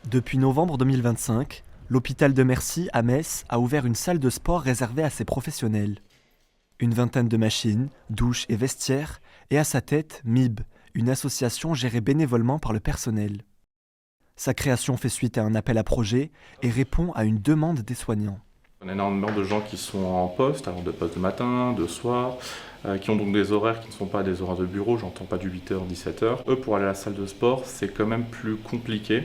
Depuis novembre 2025, l'hôpital de Mercy à Metz a ouvert une salle de sport réservée à ses professionnels. Une vingtaine de machines, douches et vestiaires, et à sa tête MIB, une association gérée bénévolement par le personnel. Sa création fait suite à un appel à projet et répond à une demande des soignants. On a énormément de gens qui sont en poste, alors de poste de matin, de soir, qui ont donc des horaires qui ne sont pas des horaires de bureau, j'entends pas du 8h, 17h. Eux, pour aller à la salle de sport, c'est quand même plus compliqué.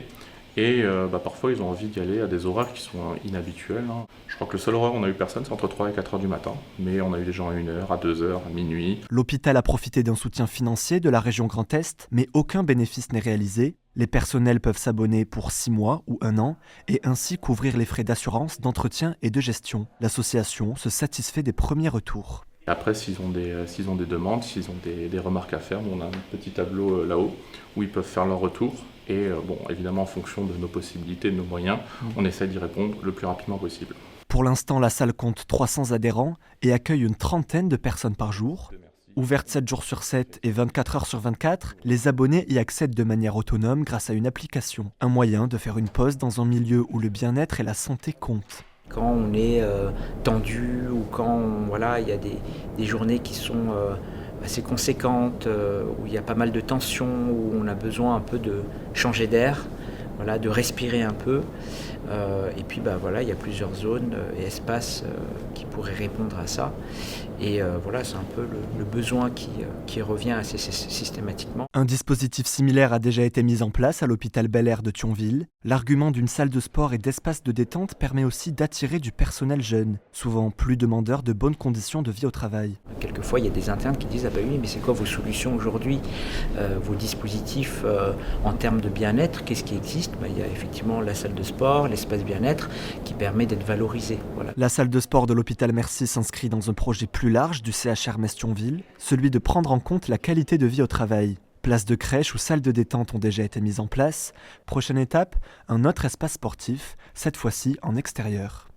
Et parfois, ils ont envie d'y aller à des horaires qui sont inhabituels. Je crois que le seul horaire où on a eu personne, c'est entre 3 et 4h du matin. Mais on a eu des gens à 1h, à 2h, à minuit. L'hôpital a profité d'un soutien financier de la région Grand Est, mais aucun bénéfice n'est réalisé. Les personnels peuvent s'abonner pour 6 mois ou 1 an et ainsi couvrir les frais d'assurance, d'entretien et de gestion. L'association se satisfait des premiers retours. Après, s'ils ont des demandes, s'ils ont des remarques à faire, on a un petit tableau là-haut où ils peuvent faire leur retour. Et évidemment, en fonction de nos possibilités, de nos moyens, on essaie d'y répondre le plus rapidement possible. Pour l'instant, la salle compte 300 adhérents et accueille une trentaine de personnes par jour. Ouverte 7 jours sur 7 et 24 heures sur 24, les abonnés y accèdent de manière autonome grâce à une application. Un moyen de faire une pause dans un milieu où le bien-être et la santé comptent. Quand on est tendu ou quand il y a des journées qui sont assez conséquentes, où il y a pas mal de tensions, où on a besoin un peu de changer d'air, de respirer un peu. Et puis il y a plusieurs zones et espaces qui pourraient répondre à ça. Et c'est un peu le besoin qui revient assez systématiquement. Un dispositif similaire a déjà été mis en place à l'hôpital Bel Air de Thionville. L'argument d'une salle de sport et d'espace de détente permet aussi d'attirer du personnel jeune, souvent plus demandeur de bonnes conditions de vie au travail. Quelquefois, il y a des internes qui disent « Ah oui, mais c'est quoi vos solutions aujourd'hui, vos dispositifs en termes de bien-être, qu'est-ce qui existe ?» Il y a effectivement la salle de sport, l'espace bien-être qui permet d'être valorisé. La salle de sport de l'hôpital Mercy s'inscrit dans un projet plus large du CHR Metz-Thionville, celui de prendre en compte la qualité de vie au travail. Places de crèche ou salles de détente ont déjà été mises en place. Prochaine étape, un autre espace sportif, cette fois-ci en extérieur.